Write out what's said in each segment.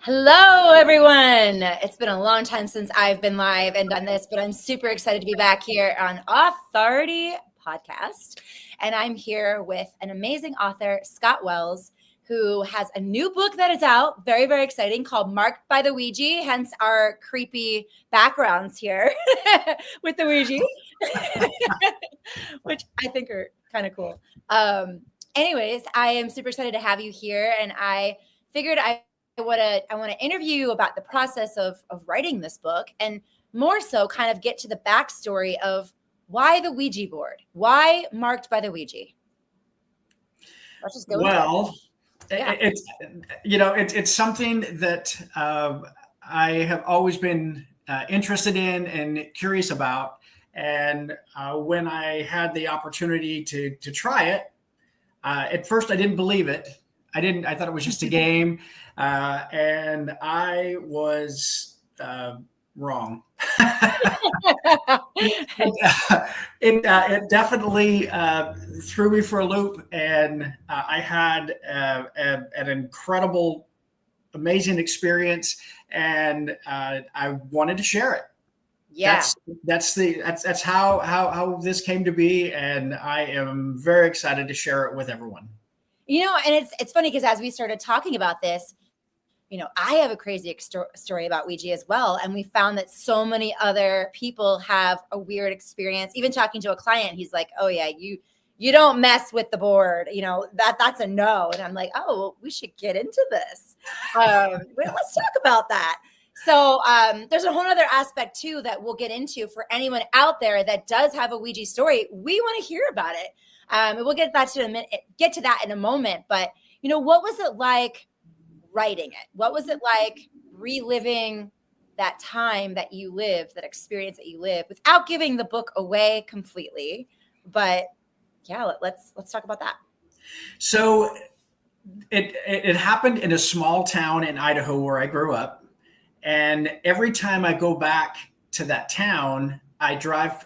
Hello, everyone. It's been a long time since I've been live and done this, but I'm super excited to be back here on Authority Podcast. And I'm here with an amazing author, Scott Wells, who has a new book that is out, very, very exciting, called Marked by the Ouija, hence our creepy backgrounds here with the Ouija, which I think are kind of cool. Anyways, I am super excited to have you here, and I figured I want to interview you about the process of writing this book, and more so kind of get to the backstory of why the Ouija board, why Marked by the Ouija. Let's just go. Well, it's something that I have always been interested in and curious about. And when I had the opportunity to try it, at first I didn't believe it. I thought it was just a game, and I was wrong. It definitely threw me for a loop, and I had an incredible, amazing experience, and I wanted to share it. Yeah, that's how this came to be, and I am very excited to share it with everyone. And it's funny because as we started talking about this, I have a crazy story about Ouija as well. And we found that so many other people have a weird experience. Even talking to a client, he's like, oh yeah, you don't mess with the board. That's a no. And I'm like, oh, well, we should get into this. Let's talk about that. So there's a whole other aspect too that we'll get into for anyone out there that does have a Ouija story. We want to hear about it. And we'll get to that in a moment. But what was it like writing it? What was it like reliving that time that you lived, that experience that you lived, without giving the book away completely? But yeah, let's talk about that. So it happened in a small town in Idaho where I grew up, and every time I go back to that town, I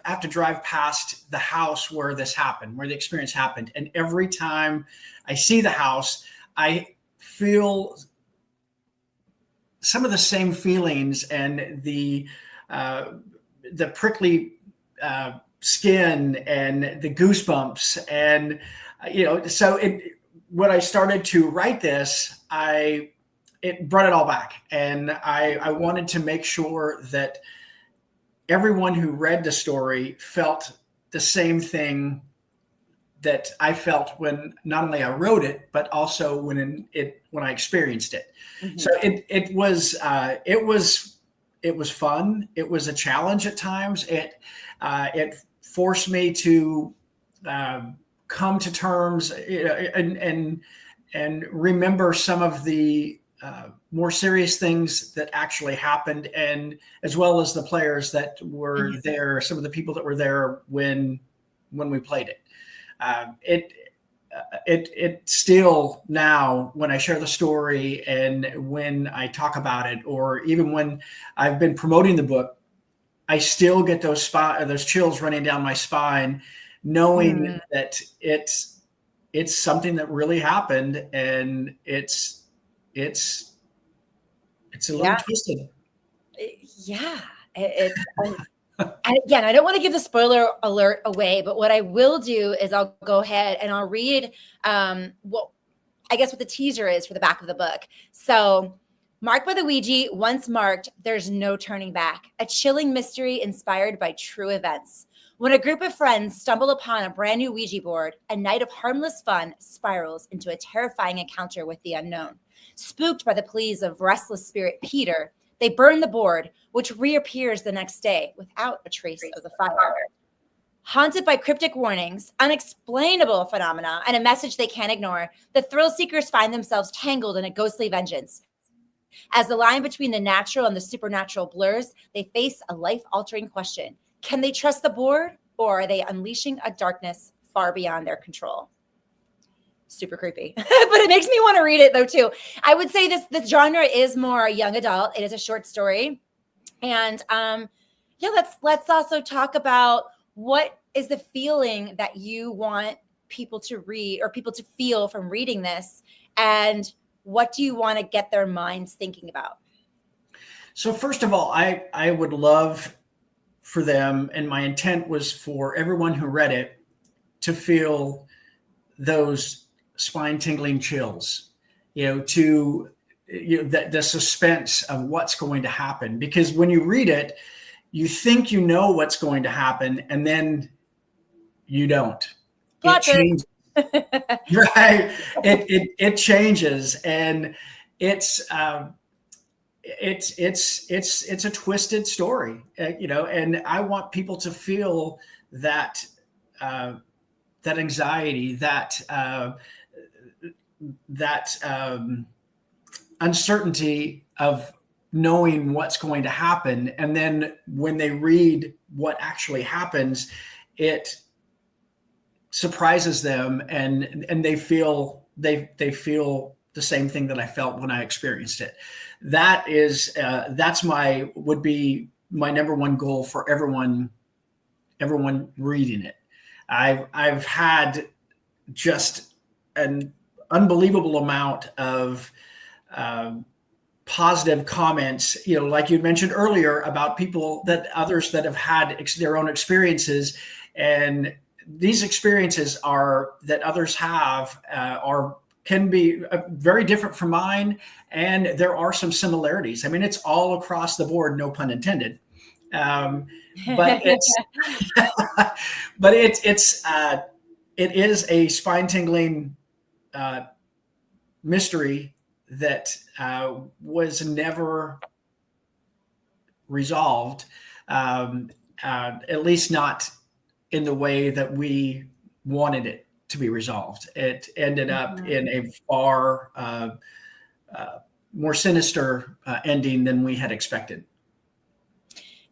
have to drive past the house where this happened, where the experience happened. And every time I see the house, I feel some of the same feelings, and the prickly skin and the goosebumps. And, so when I started to write this, it brought it all back. And I wanted to make sure that everyone who read the story felt the same thing that I felt when not only I wrote it, but also when I experienced it. Mm-hmm. So it was fun. It was a challenge at times. It forced me to come to terms, and remember some of the more serious things that actually happened, and as well as the players that were there, some of the people that were there when we played it. It still now, when I share the story and when I talk about it, or even when I've been promoting the book, I still get those chills running down my spine, knowing that it's something that really happened, and it's a little twisted. Yeah. And again, I don't want to give the spoiler alert away, but what I will do is I'll go ahead and I'll read what the teaser is for the back of the book. So, Marked by the Ouija, once marked, there's no turning back. A chilling mystery inspired by true events. When a group of friends stumble upon a brand new Ouija board, a night of harmless fun spirals into a terrifying encounter with the unknown. Spooked by the pleas of restless spirit Peter, they burn the board, which reappears the next day without a trace of the fire. Haunted by cryptic warnings, unexplainable phenomena, and a message they can't ignore, the thrill seekers find themselves tangled in a ghostly vengeance. As the line between the natural and the supernatural blurs, they face a life-altering question. Can they trust the board, or are they unleashing a darkness far beyond their control? Super creepy, but it makes me want to read it though too. I would say this genre is more young adult. It is a short story, and let's also talk about what is the feeling that you want people to read or people to feel from reading this, and what do you want to get their minds thinking about? So first of all, I would love for them, and my intent was for everyone who read it to feel those spine-tingling chills, the suspense of what's going to happen. Because when you read it, you think you know what's going to happen, and then you don't. It changes. Right? It changes, and it's a twisted story, and I want people to feel that that anxiety, that uncertainty of knowing what's going to happen, and then when they read what actually happens, it surprises them, and they feel the same thing that I felt when I experienced it. That's would be my number one goal for everyone reading it. I've had just an unbelievable amount of positive comments, like you mentioned earlier about others that have had their own experiences, and these experiences that others have can be very different from mine, and there are some similarities. I mean, it's all across the board, no pun intended. But it is a spine-tingling mystery that was never resolved, at least not in the way that we wanted it to be resolved. It ended up in a far more sinister ending than we had expected.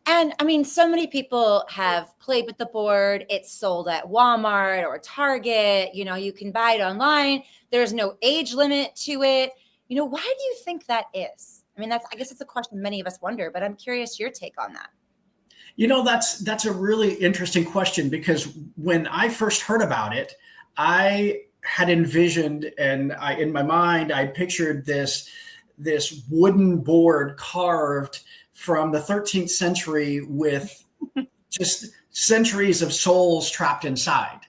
And I mean, so many people have played with the board. It's sold at Walmart or Target. You can buy it online. There's no age limit to it. Why do you think that is? I mean, I guess it's a question many of us wonder, but I'm curious your take on that. That's a really interesting question, because when I first heard about it, I had envisioned, and in my mind, I pictured this wooden board carved from the 13th century with just centuries of souls trapped inside.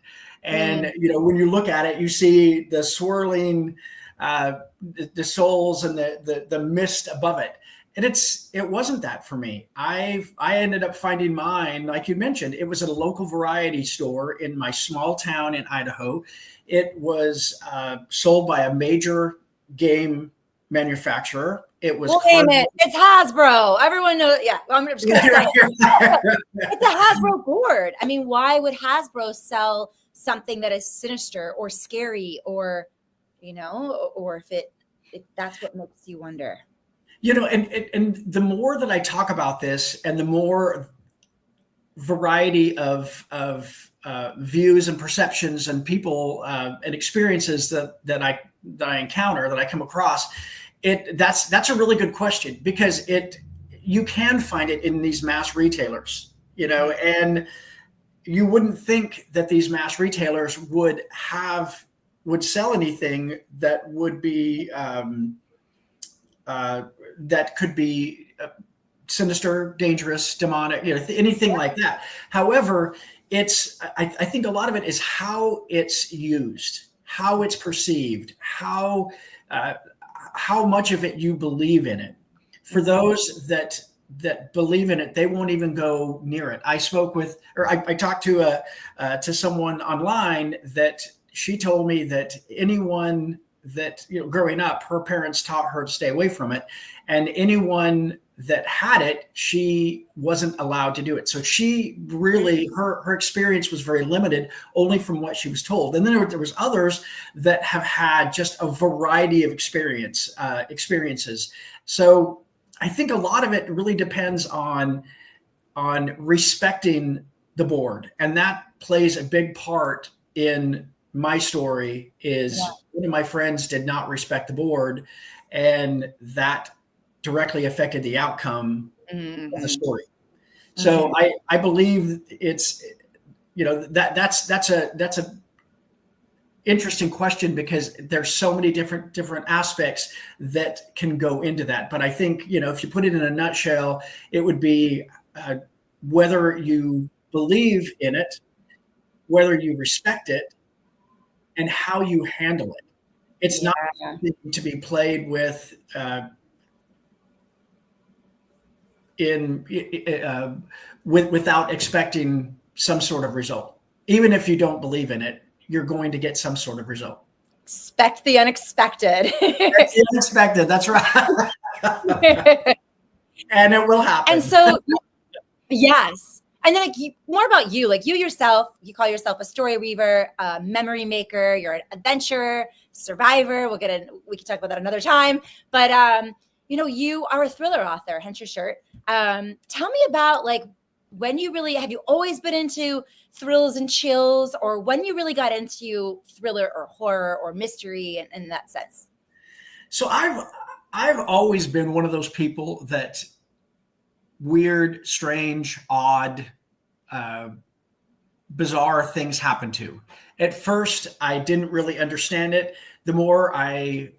And, when you look at it, you see the swirling, the souls and the mist above it. And it wasn't that for me. I ended up finding mine, like you mentioned. It was at a local variety store in my small town in Idaho. It was sold by a major game manufacturer. It was It's Hasbro. Everyone knows. Yeah, I'm just gonna say it's a Hasbro board. I mean, why would Hasbro sell something that is sinister or scary, or or if that's what makes you wonder? And the more that I talk about this, and the more variety of views and perceptions and people and experiences that I encounter, that I come across, that's a really good question, because you can find it in these mass retailers, and you wouldn't think that these mass retailers would sell anything that would be that could be sinister, dangerous, demonic, anything like that. However, I think a lot of it is how it's used, how it's perceived, how much of it you believe in it. For those that believe in it, they won't even go near it. I talked to someone online that she told me that anyone that, growing up, her parents taught her to stay away from it, and anyone that had it, she wasn't allowed to do it. So she really, her experience was very limited, only from what she was told. And then there was others that have had just a variety of experiences. So I think a lot of it really depends on respecting the board, and that plays a big part in my story. One of my friends did not respect the board, and that directly affected the outcome of the story. So I believe it's, that's interesting question, because there's so many different aspects that can go into that. But I think, if you put it in a nutshell, it would be whether you believe in it, whether you respect it, and how you handle it. It's not something to be played with without expecting some sort of result. Even if you don't believe in it, you're going to get some sort of result. Expect the unexpected. Expect the unexpected. That's right. And it will happen. And so, yes. And then more about you, like you yourself, you call yourself a story weaver, a memory maker, you're an adventurer, survivor. We can talk about that another time. But, you are a thriller author, hence your shirt. Tell me about when have you always been into thrills and chills, or when you really got into thriller or horror or mystery in that sense? So I've always been one of those people that weird, strange, odd, bizarre things happen to. At first, I didn't really understand it. The more I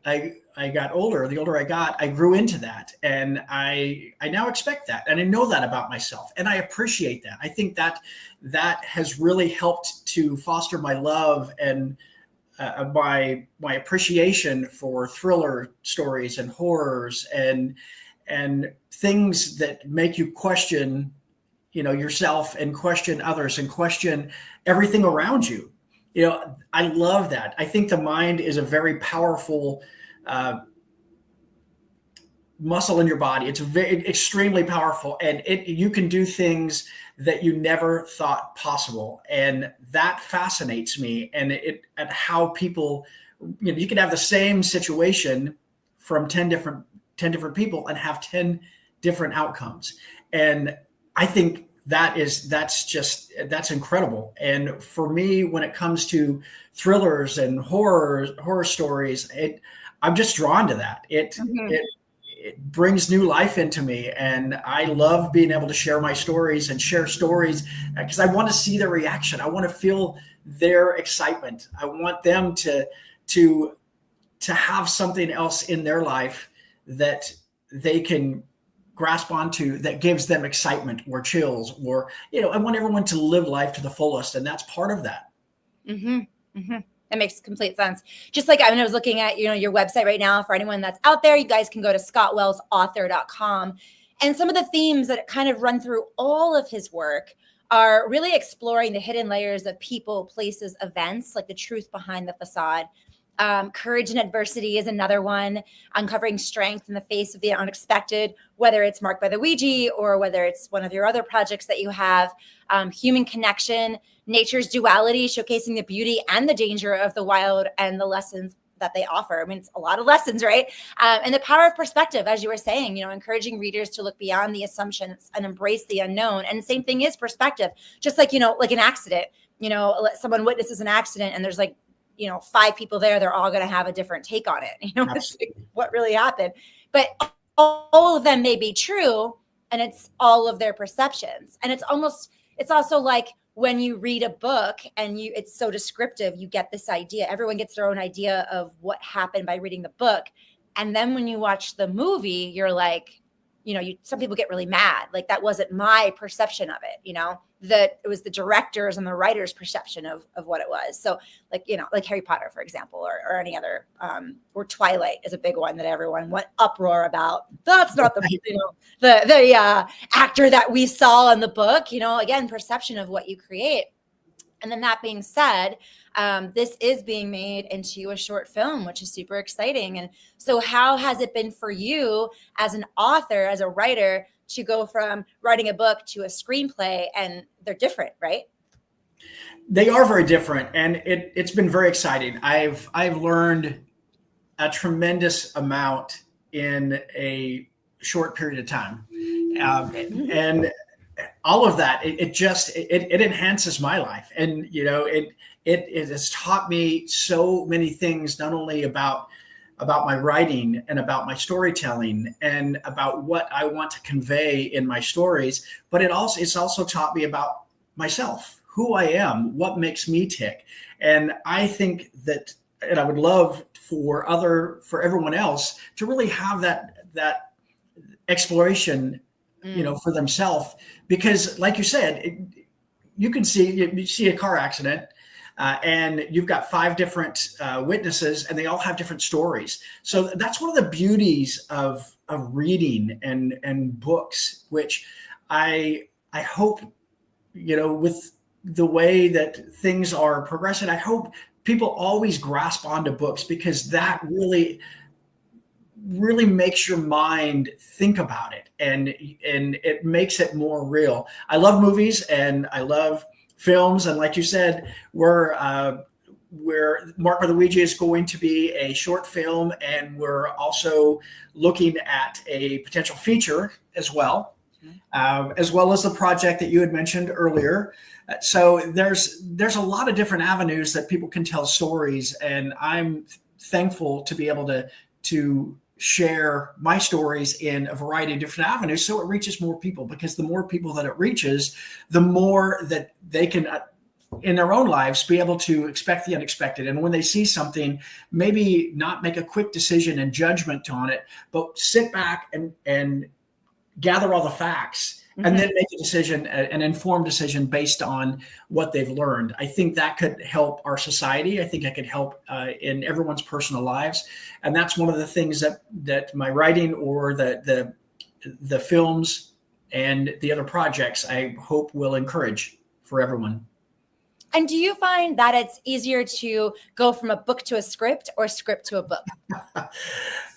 got older, the older I got, I grew into that. And I now expect that. And I know that about myself. And I appreciate that. I think that has really helped to foster my love and my appreciation for thriller stories and horrors and things that make you question, yourself, and question others, and question everything around you. I love that. I think the mind is a very powerful muscle in your body. It's extremely powerful, and you can do things that you never thought possible, and that fascinates me. And at how people, you can have the same situation from 10 different people and have 10 different outcomes. And I think that's incredible. And for me, when it comes to thrillers and horror stories, I'm just drawn to that. It brings new life into me. And I love being able to share my stories and share stories because I want to see their reaction. I want to feel their excitement. I want them to have something else in their life that they can grasp onto, that gives them excitement or chills, or, I want everyone to live life to the fullest. And that's part of that. That makes complete sense. Just like I was looking at, your website right now. For anyone that's out there, you guys can go to scottwellsauthor.com. And some of the themes that kind of run through all of his work are really exploring the hidden layers of people, places, events, like the truth behind the facade. Courage in adversity is another one. Uncovering strength in the face of the unexpected, whether it's Marked by the Ouija or whether it's one of your other projects that you have. Human connection, nature's duality, showcasing the beauty and the danger of the wild and the lessons that they offer. I mean, it's a lot of lessons, right? And the power of perspective, as you were saying, encouraging readers to look beyond the assumptions and embrace the unknown. And the same thing is perspective. Just like, like an accident, someone witnesses an accident and there's 5 people there, they're all going to have a different take on it. It's like, what really happened? But all of them may be true, and it's all of their perceptions. And it's also like when you read a book and it's so descriptive, you get this idea. Everyone gets their own idea of what happened by reading the book. And then when you watch the movie, you're like, some people get really mad. Like, that wasn't my perception of it, that it was the director's and the writer's perception of what it was. So like Harry Potter, for example, or any other, or Twilight is a big one that everyone went uproar about. That's not the actor that we saw in the book, again, perception of what you create. And then that being said, this is being made into a short film, which is super exciting. And so how has it been for you as an author, as a writer, to go from writing a book to a screenplay? And they're different, right? They are very different. And it's been very exciting. I've learned a tremendous amount in a short period of time. And all of that, it enhances my life. And, it has taught me so many things, not only about my writing and about my storytelling and about what I want to convey in my stories, but it's also taught me about myself, who I am, what makes me tick. And I think that, and I would love for everyone else to really have that exploration, for themselves, because like you said, you see a car accident, and you've got 5 different witnesses, and they all have different stories. So that's one of the beauties of reading and books, which I hope, with the way that things are progressing, I hope people always grasp onto books, because that really makes your mind think about it, and it makes it more real. I love movies and I love films, and like you said, we're Marked by the Ouija is going to be a short film, and we're also looking at a potential feature as well, as well as the project that you had mentioned earlier. So there's a lot of different avenues that people can tell stories, and I'm thankful to be able to share my stories in a variety of different avenues, so it reaches more people, because the more people that it reaches, the more that they can in their own lives be able to expect the unexpected. And when they see something, maybe not make a quick decision and judgment on it, but sit back and gather all the facts, and then make a decision, an informed decision based on what they've learned. I think that could help our society. I think it could help in everyone's personal lives. And that's one of the things that my writing, or the films and the other projects, I hope will encourage for everyone. And do you find that it's easier to go from a book to a script, or script to a book?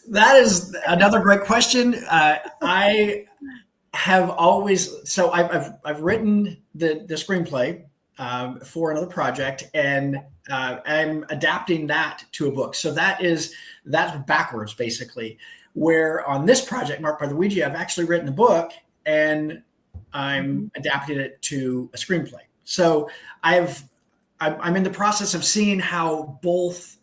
That is another great question. I have always, so I've written the screenplay for another project, and I'm adapting that to a book. So that's backwards, basically. Where on this project, Marked by the Ouija, I've actually written the book, and I'm adapting it to a screenplay. So I'm in the process of seeing how both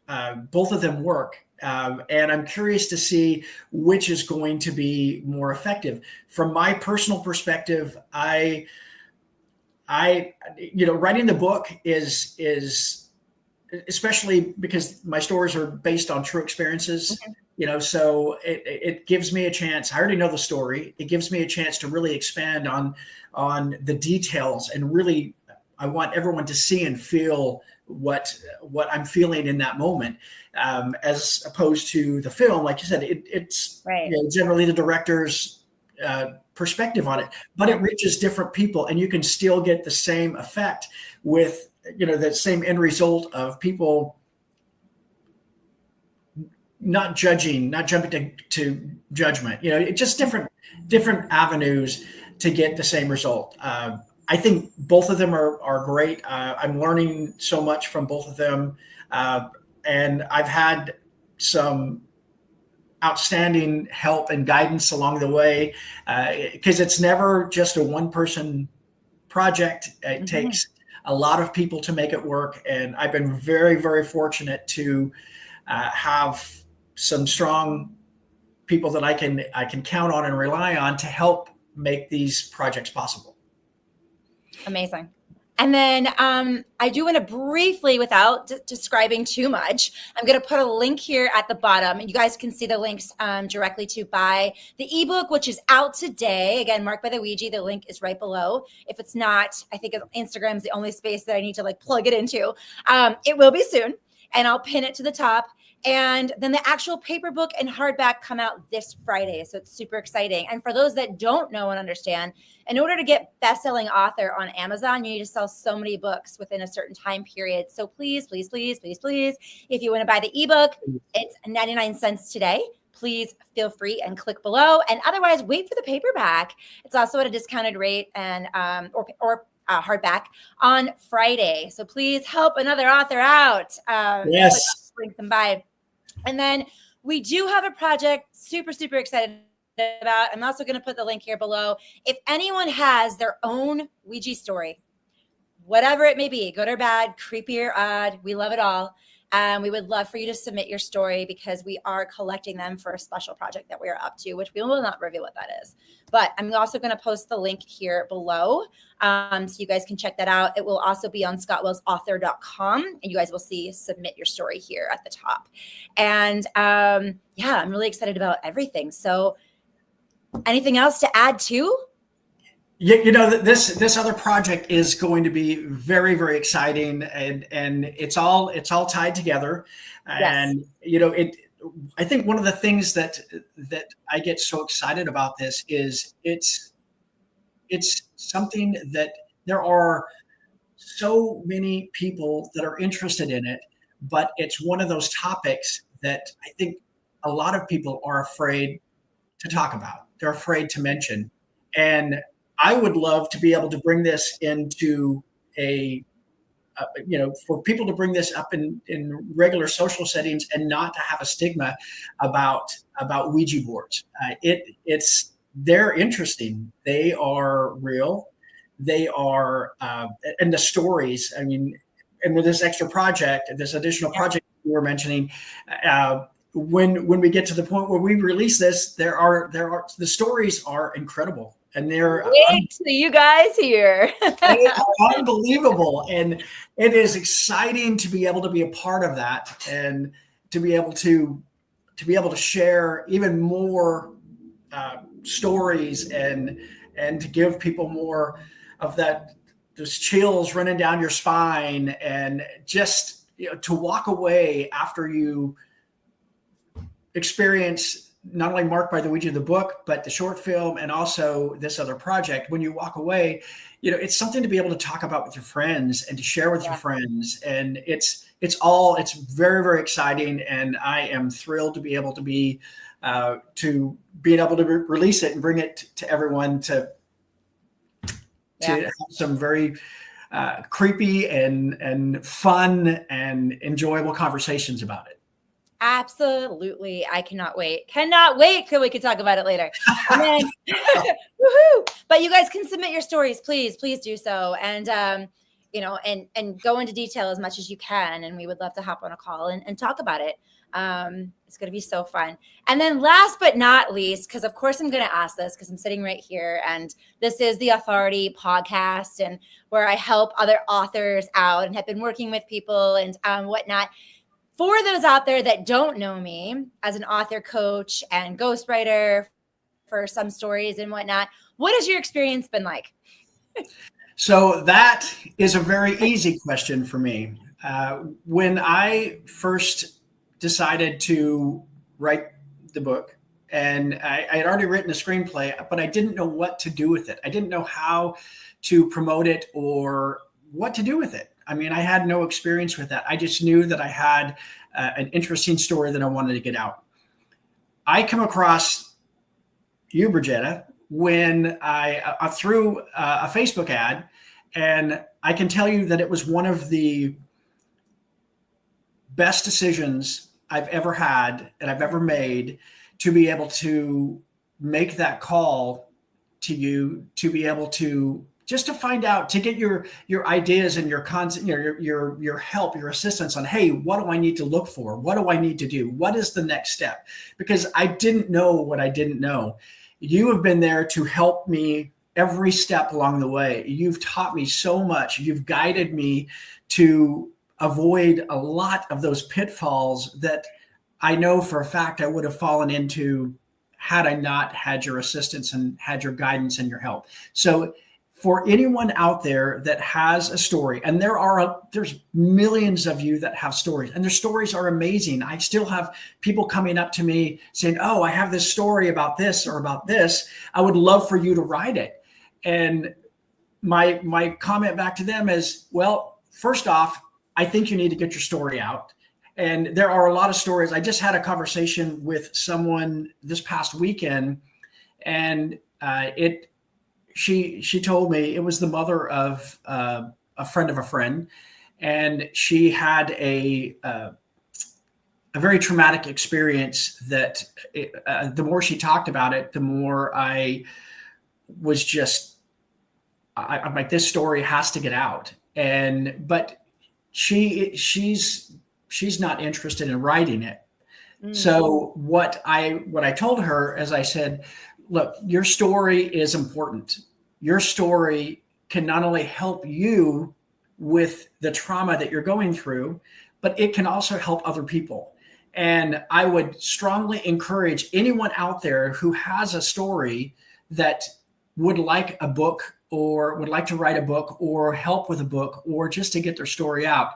of them work. And I'm curious to see which is going to be more effective. From my personal perspective, I writing the book is especially because my stories are based on true experiences. So it gives me a chance. I already know the story. It gives me a chance to really expand on the details, and really, I want everyone to see and feel what I'm feeling in that moment, as opposed to the film. Like you said, it's right. Generally the director's perspective on it, but it reaches different people, and you can still get the same effect with that same end result of people not judging, not jumping to judgment. It's just different avenues to get the same result. I think both of them are great. I'm learning so much from both of them. And I've had some outstanding help and guidance along the way, because it's never just a one-person project. It takes a lot of people to make it work. And I've been very, very fortunate to have some strong people that I can count on and rely on to help make these projects possible. Amazing. And then I do want to briefly, without describing too much, I'm going to put a link here at the bottom, and you guys can see the links directly to buy the ebook, which is out today. Again, Marked by the Ouija. The link is right below. If it's not, I think Instagram is the only space that I need to plug it into. It will be soon, and I'll pin it to the top. And then the actual paper book and hardback come out this Friday. So it's super exciting. And for those that don't know and understand, in order to get best-selling author on Amazon, you need to sell so many books within a certain time period. So please, please, please, please, please, if you want to buy the ebook, it's 99 cents today. Please feel free and click below. And otherwise, wait for the paperback. It's also at a discounted rate, and or hardback on Friday. So please help another author out. Yes. Link them by. And then we do have a project super, super excited about. I'm also going to put the link here below. If anyone has their own Ouija story, whatever it may be, good or bad, creepy or odd, we love it all. We would love for you to submit your story because we are collecting them for a special project that we are up to, which we will not reveal what that is. But I'm also going to post the link here below, so you guys can check that out. It will also be on scottwellsauthor.com, and you guys will see submit your story here at the top. And yeah, I'm really excited about everything. So anything else to add to? This other project is going to be very, very exciting, and it's all tied together. And I think one of the things that I get so excited about this is it's something that there are so many people that are interested in it, but it's one of those topics that I think a lot of people are afraid to talk about. They're afraid to mention. And I would love to be able to bring this into for people to bring this up in regular social settings and not to have a stigma about Ouija boards. They're interesting. They are real. They are, and the stories, I mean, and with this extra project, this additional project you were mentioning, when we get to the point where we release this, the stories are incredible, and they're wait till you guys hear. they are unbelievable, and it is exciting to be able to be a part of that, and to be able to share even more stories, and to give people more of that, those chills running down your spine, and just to walk away after you experience not only Marked by the Ouija, the book, but the short film, and also this other project. When you walk away, it's something to be able to talk about with your friends and to share with your friends. And it's very, very exciting. And I am thrilled to be able to be release it and bring it to everyone to have some very creepy and fun and enjoyable conversations about it. Absolutely. I cannot wait. Cannot wait till we can talk about it later. And then, woohoo! But you guys can submit your stories, please do so. And, and go into detail as much as you can. And we would love to hop on a call and talk about it. It's going to be so fun. And then last but not least, because of course I'm going to ask this because I'm sitting right here, and this is the Authority podcast, and where I help other authors out and have been working with people and whatnot. For those out there that don't know me as an author coach and ghostwriter for some stories and whatnot, what has your experience been like? So that is a very easy question for me. When I first decided to write the book, and I had already written a screenplay, but I didn't know what to do with it. I didn't know how to promote it or what to do with it. I mean, I had no experience with that. I just knew that I had an interesting story that I wanted to get out. I come across you, Brigetta, when I threw a Facebook ad, and I can tell you that it was one of the best decisions I've ever had and I've ever made, to be able to make that call to you, to be able to just to find out, to get your ideas and your concept, your help, your assistance on, hey, what do I need to look for? What do I need to do? What is the next step? Because I didn't know what I didn't know. You have been there to help me every step along the way. You've taught me so much. You've guided me to avoid a lot of those pitfalls that I know for a fact I would have fallen into had I not had your assistance and had your guidance and your help. So for anyone out there that has a story, and there's millions of you that have stories, and their stories are amazing. I still have people coming up to me saying, oh, I have this story about this or about this. I would love for you to write it. And my comment back to them is, well, first off, I think you need to get your story out. And there are a lot of stories. I just had a conversation with someone this past weekend, and she told me it was the mother of a friend of a friend, and she had a very traumatic experience that the more she talked about it, the more I was just, I'm like, this story has to get out. But she's she's not interested in writing it. Mm. So what I told her, as I said, look, your story is important. Your story can not only help you with the trauma that you're going through, but it can also help other people. And I would strongly encourage anyone out there who has a story that would like a book or would like to write a book or help with a book or just to get their story out,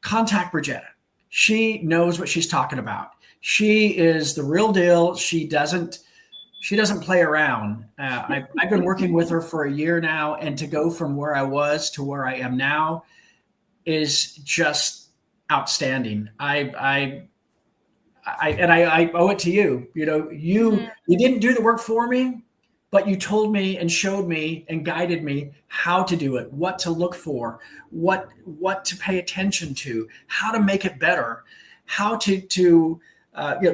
contact Bridgetta. She knows what she's talking about. She is the real deal. She doesn't play around. I've been working with her for a year now, and to go from where I was to where I am now is just outstanding. I owe it to you. You know, you didn't do the work for me, but you told me and showed me and guided me how to do it, what to look for, what to pay attention to, how to make it better, how to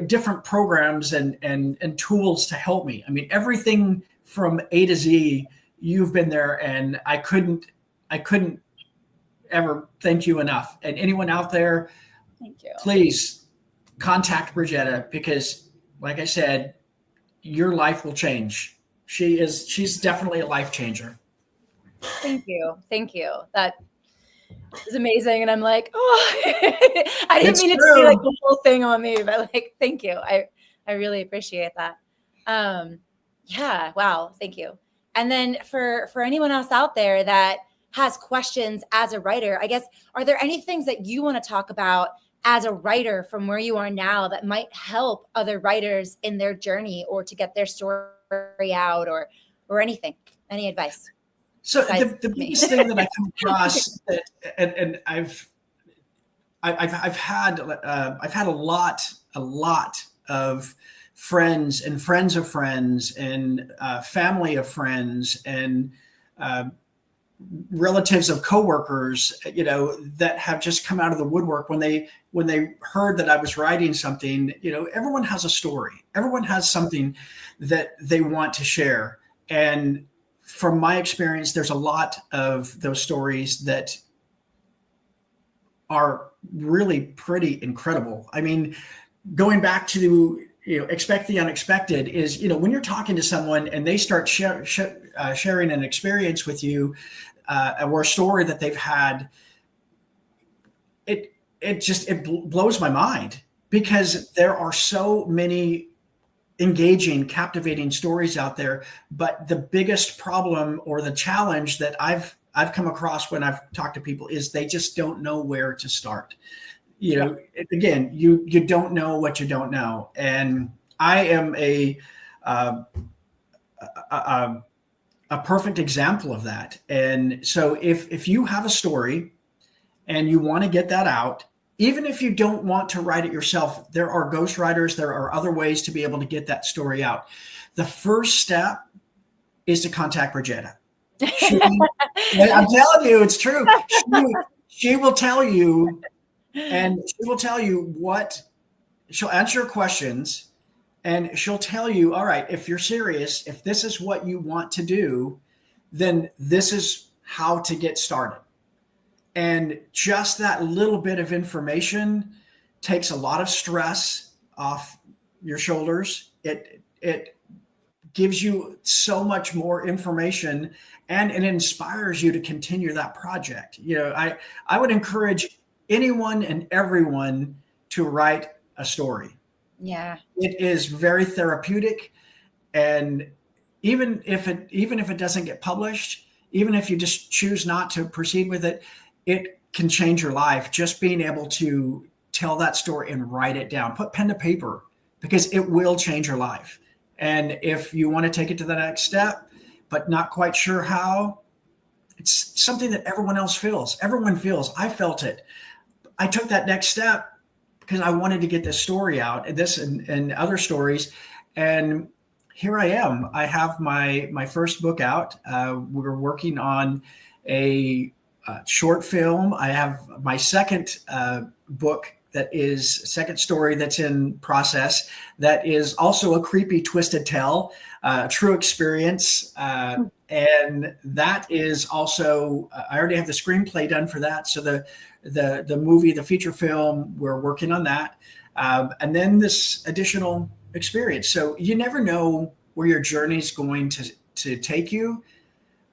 different programs and tools to help me. I mean, everything from A to Z, you've been there, and I couldn't ever thank you enough. And anyone out there, thank you. Please contact Bridgetta, because like I said, your life will change. She's definitely a life changer. Thank you. That is amazing. And I'm like, oh, I didn't mean it to be like the whole thing on me, but like, thank you. I really appreciate that. Yeah. Wow. Thank you. And then for anyone else out there that has questions as a writer, I guess, are there any things that you want to talk about as a writer from where you are now that might help other writers in their journey or to get their story out or anything? Any advice? So the biggest thing that I come across that, and I've had a lot of friends and friends of friends and family of friends and relatives of coworkers, you know, that have just come out of the woodwork when they heard that I was writing something. You know, everyone has a story. Everyone has something that they want to share. And from my experience, there's a lot of those stories that are really pretty incredible. I mean, going back to, expect the unexpected is, when you're talking to someone and they start sharing an experience with you, or a story that they've had, it blows my mind, because there are so many engaging, captivating stories out there. But the biggest problem or the challenge that I've come across when I've talked to people is they just don't know where to start. Again, you don't know what you don't know. And I am a perfect example of that. And so if you have a story and you want to get that out, even if you don't want to write it yourself, there are ghostwriters, there are other ways to be able to get that story out. The first step is to contact Bridgetta. I'm telling you, it's true. She will tell you, and she will tell you she'll answer your questions, and she'll tell you, all right, if you're serious, if this is what you want to do, then this is how to get started. And just that little bit of information takes a lot of stress off your shoulders. It gives you so much more information, and it inspires you to continue that project. I would encourage anyone and everyone to write a story. Yeah. It is very therapeutic. And even if it doesn't get published, even if you just choose not to proceed with it, it can change your life. Just being able to tell that story and write it down, put pen to paper, because it will change your life. And if you want to take it to the next step, but not quite sure how, it's something that everyone else feels. Everyone feels. I felt it. I took that next step because I wanted to get this story out, and this and other stories. And here I am. I have my first book out. We're working on a short film. I have my second book that is second story that's in process. That is also a creepy, twisted tale, true experience. And that is also, I already have the screenplay done for that. So the movie, the feature film, we're working on that. And then this additional experience. So you never know where your journey is going to take you.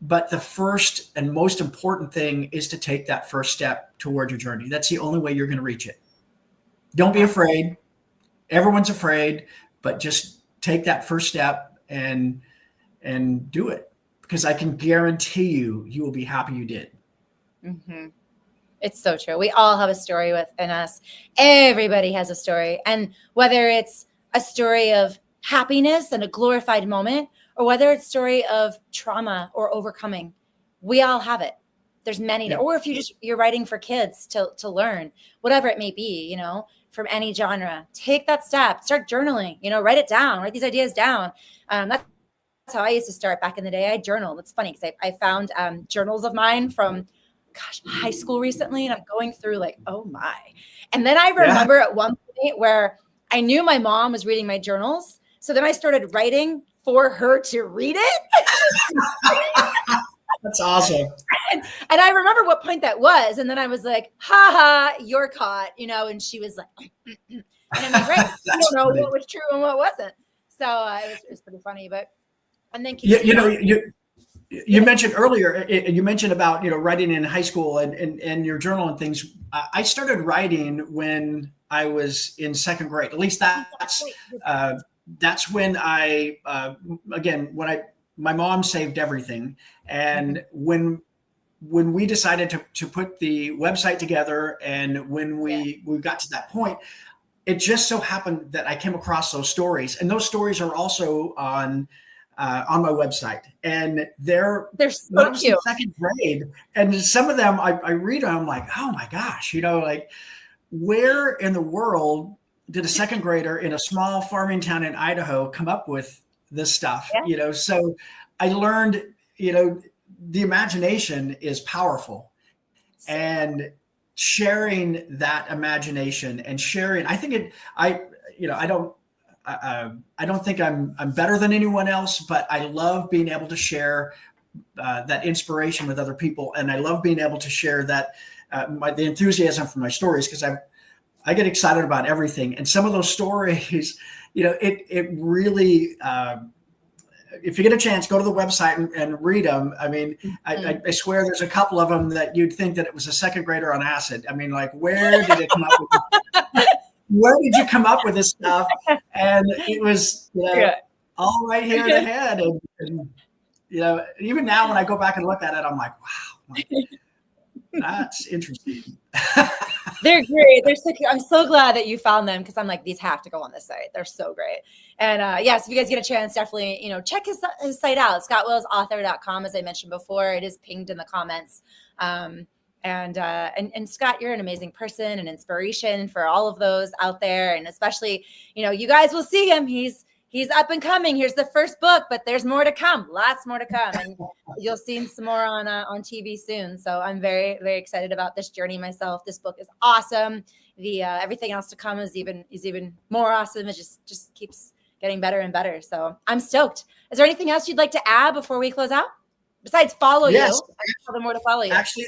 But the first and most important thing is to take that first step toward your journey. That's the only way you're going to reach it. Don't be afraid. Everyone's afraid, but just take that first step and do it, because I can guarantee you will be happy you did. Mm-hmm. It's so true. We all have a story within us. Everybody has a story. And whether it's a story of happiness and a glorified moment, or whether it's a story of trauma or overcoming, we all have it. There's many. Yeah. Or if you're writing for kids to learn, whatever it may be, from any genre, take that step, start journaling, write it down, write these ideas down. That's how I used to start back in the day. I journaled. It's funny because I found journals of mine from high school recently, and I'm going through like, oh my. And then I remember at one point where I knew my mom was reading my journals. So then I started writing for her to read it. That's awesome. And I remember what point that was. And then I was like, ha, you're caught, and she was like, and I'm like, right. I don't know what was true and what wasn't. So it was pretty funny, but, and then, you mentioned earlier, you mentioned about, writing in high school and your journal and things. I started writing when I was in second grade. At least that's when I, my mom saved everything. And when we decided to put the website together, and when we got to that point, it just so happened that I came across those stories, and those stories are also on my website, and they're so cute. In second grade, and some of them I read them, I'm like, oh my gosh, like, where in the world did a second grader in a small farming town in Idaho come up with this stuff? Yeah. So I learned, the imagination is powerful, and sharing that imagination and sharing, I think I don't think I'm better than anyone else, but I love being able to share that inspiration with other people. And I love being able to share that the enthusiasm for my stories, because I get excited about everything. And some of those stories, it really, if you get a chance, go to the website and read them. I mean, I swear there's a couple of them that you'd think that it was a second grader on acid. I mean, like, where did it come up with? Where did you come up with this stuff? And it was, all right here in the head. And even now when I go back and look at it, I'm like, wow, that's interesting. They're great. They're so cute. I'm so glad that you found them, because I'm like, these have to go on this site. They're so great. And so if you guys get a chance, definitely, check his site out, scottwillsauthor.com. As I mentioned before, it is pinged in the comments. And Scott, you're an amazing person and inspiration for all of those out there. And especially, you guys will see him. He's up and coming. Here's the first book, but there's more to come. Lots more to come. And you'll see some more on TV soon. So I'm very, very excited about this journey myself. This book is awesome. The everything else to come is even more awesome. It just keeps getting better and better. So I'm stoked. Is there anything else you'd like to add before we close out? Besides follow you, tell them more to follow you. Actually,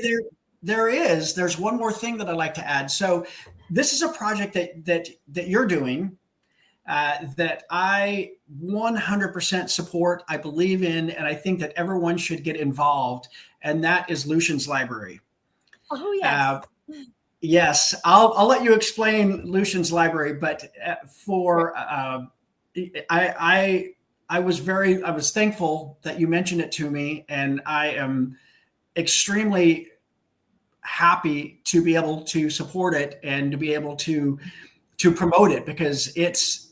there's one more thing that I'd like to add. So this is a project that you're doing that I 100% support, I believe in, and I think that everyone should get involved, and that is Lucian's Library. Oh, yes. Yes, I'll let you explain Lucian's Library, but I was thankful that you mentioned it to me, and I am extremely happy to be able to support it and to be able to promote it, because it's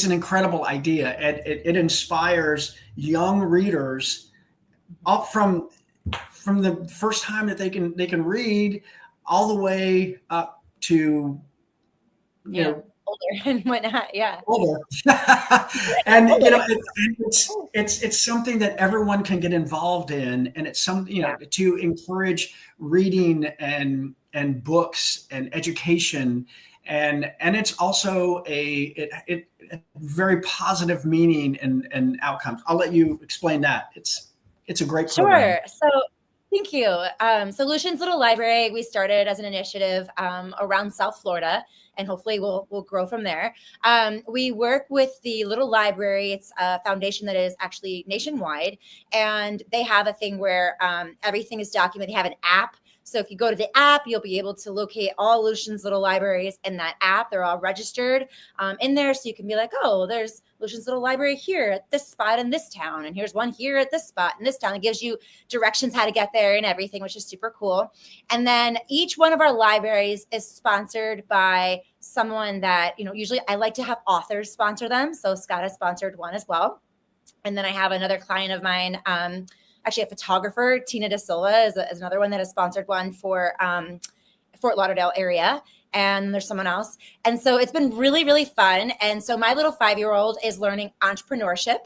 an incredible idea, and it inspires young readers up from the first time that they can read all the way up to older and whatnot. Yeah. Older. And Older. you know, it's something that everyone can get involved in, and it's something, you know, to encourage reading and books and education, and it's also a very positive meaning and outcomes. I'll let you explain that. It's a great program. Sure. So thank you. Solutions Little Library, we started as an initiative around South Florida, and hopefully we'll grow from there. We work with the Little Library. It's a foundation that is actually nationwide, and they have a thing where everything is documented. They have an app. So if you go to the app, you'll be able to locate all Lucian's Little Libraries in that app. They're all registered in there. So you can be like, oh, there's Lucian's Little Library here at this spot in this town. And here's one here at this spot in this town. It gives you directions how to get there and everything, which is super cool. And then each one of our libraries is sponsored by someone that, you know, usually I like to have authors sponsor them. So Scott has sponsored one as well. And then I have another client of mine, actually a photographer, Tina Da Silva is another one that has sponsored one for Fort Lauderdale area. And there's someone else. And so it's been really, really fun. And so my little 5-year-old is learning entrepreneurship.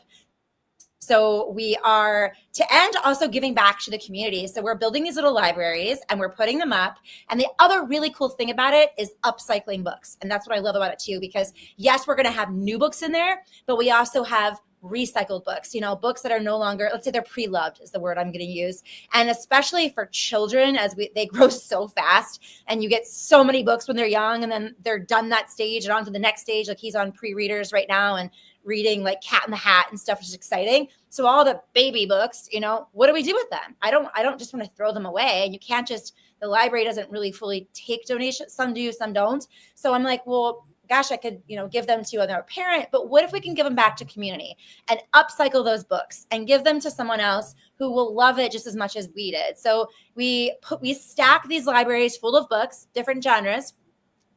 So we are also giving back to the community. So we're building these little libraries and we're putting them up. And the other really cool thing about it is upcycling books. And that's what I love about it too, because yes, we're going to have new books in there, but we also have recycled books, you know, books that are no longer, let's say they're pre-loved is the word I'm going to use. And especially for children, as they grow so fast and you get so many books when they're young and then they're done that stage and on to the next stage. Like he's on pre-readers right now and reading like Cat in the Hat and stuff, which is exciting. So all the baby books, you know, what do we do with them? I don't just want to throw them away. And you can't just, the library doesn't really fully take donations. Some do, some don't. So I'm like, well, gosh, I could, you know, give them to another parent, but what if we can give them back to community and upcycle those books and give them to someone else who will love it just as much as we did? So we stack these libraries full of books, different genres.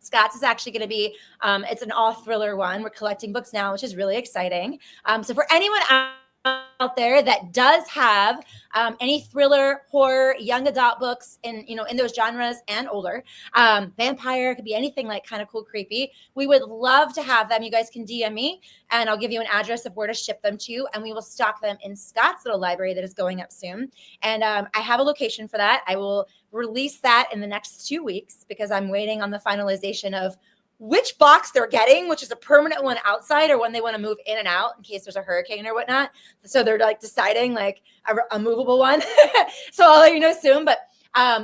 Scott's is actually going to be, it's an all thriller one. We're collecting books now, which is really exciting. So for anyone out there that does have any thriller, horror, young adult books in those genres and older, vampire, could be anything like kind of cool, creepy. We would love to have them. You guys can DM me and I'll give you an address of where to ship them to, and we will stock them in Scott's little library that is going up soon. And I have a location for that. I will release that in the next 2 weeks because I'm waiting on the finalization of which box they're getting, which is a permanent one outside or one they want to move in and out in case there's a hurricane or whatnot. So they're like deciding like a movable one. So I'll let you know soon, but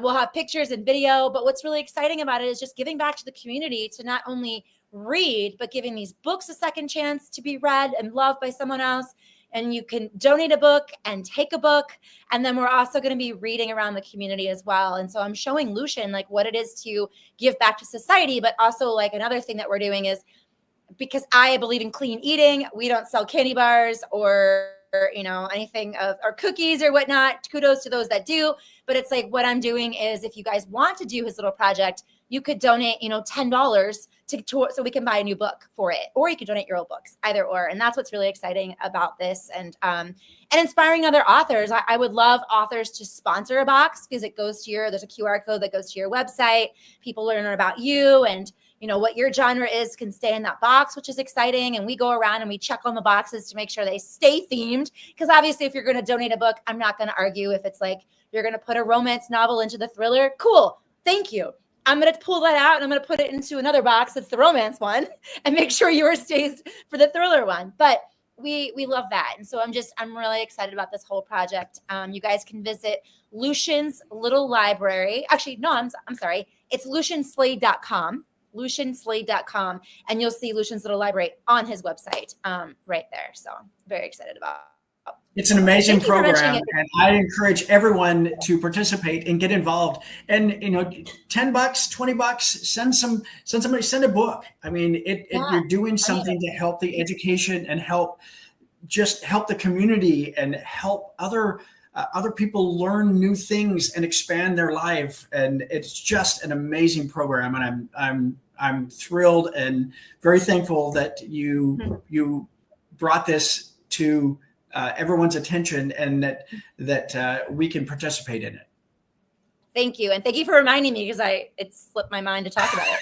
we'll have pictures and video. But what's really exciting about it is just giving back to the community to not only read, but giving these books a second chance to be read and loved by someone else. And you can donate a book and take a book. And then we're also going to be reading around the community as well. And so I'm showing Lucian like what it is to give back to society. But also like another thing that we're doing is, because I believe in clean eating, we don't sell candy bars or anything or cookies or whatnot. Kudos to those that do. But it's like what I'm doing is if you guys want to do his little project, you could donate, $10 so we can buy a new book for it, or you could donate your old books, either or. And that's what's really exciting about this, and inspiring other authors. I would love authors to sponsor a box because it goes to there's a QR code that goes to your website. People learn about you and what your genre is can stay in that box, which is exciting. And we go around and we check on the boxes to make sure they stay themed. Because obviously, if you're going to donate a book, I'm not going to argue if it's like you're going to put a romance novel into the thriller. Cool. Thank you. I'm going to pull that out and I'm going to put it into another box that's the romance one and make sure yours stays for the thriller one. But we love that. And so I'm really excited about this whole project. You guys can visit Lucian's Little Library. Actually, no, I'm sorry. It's lucianslade.com. lucianslade.com, and you'll see Lucian's Little Library on his website right there. So I'm very excited about it. It's an amazing program, and I encourage everyone to participate and get involved. And $10, $20, send a book. I mean, you're doing something to help the education and help the community and help other people learn new things and expand their life. And it's just an amazing program. And I'm thrilled and very thankful that you brought this to everyone's attention and that we can participate in it. Thank you. And thank you for reminding me because it slipped my mind to talk about it.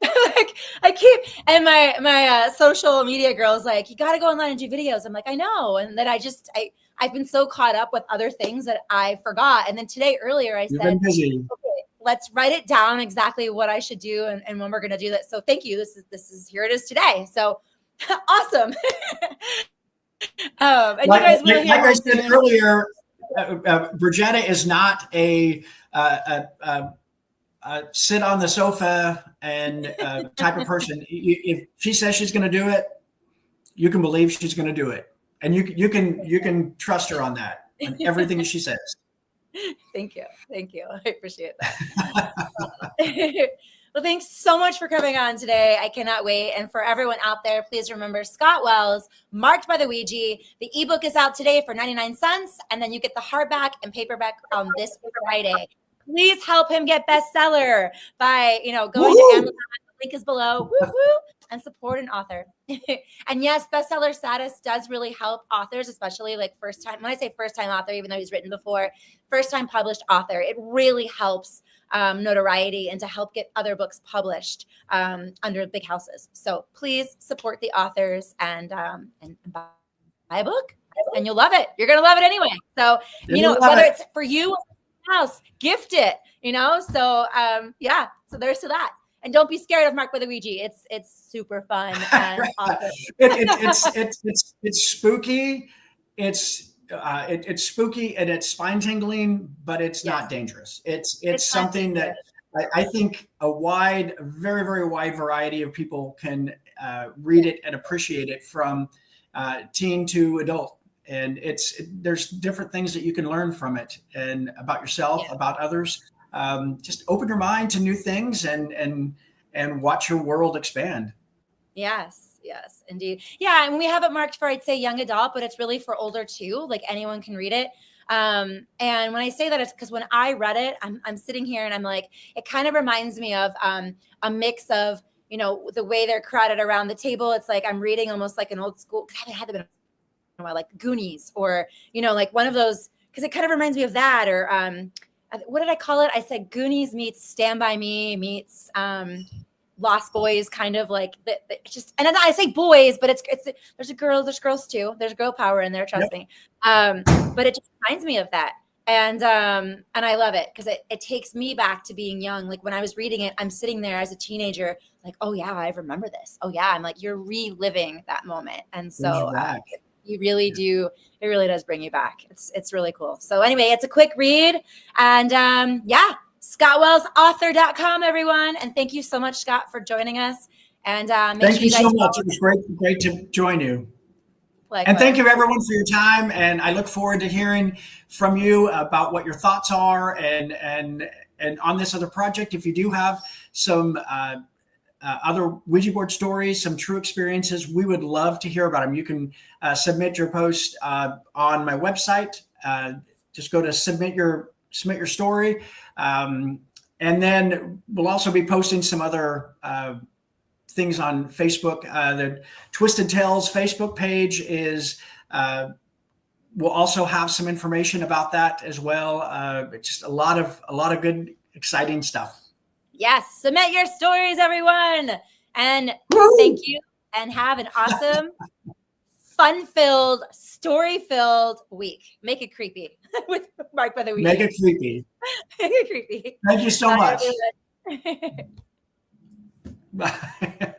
Like I keep, and my social media girl's like, you got to go online and do videos. I'm like, I know. And then I've been so caught up with other things that I forgot. And then today earlier I You've said, been busy. okay, let's write it down exactly what I should do and when we're going to do that. So thank you. This is here it is today. So awesome. And Like, you guys will hear like more I said soon. earlier, Bridgetta is not a sit on the sofa and type of person. If she says she's going to do it, you can believe she's going to do it, and you can trust her on that, on everything she says. Thank you. I appreciate that. Well, thanks so much for coming on today. I cannot wait. And for everyone out there, please remember Scott Wells, Marked by the Ouija. The ebook is out today for 99 cents, and then you get the hardback and paperback on this Friday. Please help him get bestseller by, going to Amazon. The link is below. Woo-hoo, and support an author. And yes, bestseller status does really help authors, especially like first time. When I say first time author, even though he's written before, first time published author, it really helps notoriety and to help get other books published under big houses. So please support the authors and buy a book, and you'll love it. You're gonna love it anyway. So whether it's for you or house, gift it. So yeah. So there's to that. And don't be scared of Marked by the Ouija. It's super fun and awesome. It's spooky. It's spooky and it's spine tingling, but it's not dangerous. It's something that I think a very, very wide variety of people can read it and appreciate it, from teen to adult. And there's different things that you can learn from it, and about yourself, about others. Just open your mind to new things and watch your world expand. Yes, indeed. Yeah, and we have it marked for, I'd say, young adult, but it's really for older too. Like anyone can read it. And when I say that, it's because when I read it, I'm sitting here and I'm like, it kind of reminds me of a mix of, the way they're crowded around the table. It's like I'm reading almost like an old school. God, it had to be a while, like Goonies, or like one of those, because it kind of reminds me of that. Or what did I call it? I said Goonies meets Stand By Me meets Lost Boys, kind of like just. And I say boys, but it's there's girls too. There's girl power in there, trust me. But it just reminds me of that, and I love it because it takes me back to being young. Like when I was reading it, I'm sitting there as a teenager, like, oh yeah, I remember this. Oh yeah, I'm like, you're reliving that moment, and so. You really do. It really does bring you back. It's really cool. So anyway, it's a quick read, and ScottWellsAuthor.com, everyone. And thank you so much, Scott, for joining us. And thank you so much. It was great to join you. Likewise. And thank you, everyone, for your time. And I look forward to hearing from you about what your thoughts are and on this other project. If you do have some other Ouija board stories, some true experiences, we would love to hear about them. You can submit your post on my website. Just go to submit your story. And then we'll also be posting some other things on Facebook. The Twisted Tales Facebook page we'll also have some information about that as well. Just a lot of good, exciting stuff. Yes. Submit your stories, everyone. And thank you. And have an awesome, fun-filled, story-filled week. Make it creepy with Marked by the Ouija. Make it creepy. Make it creepy. Thank you so much. Bye.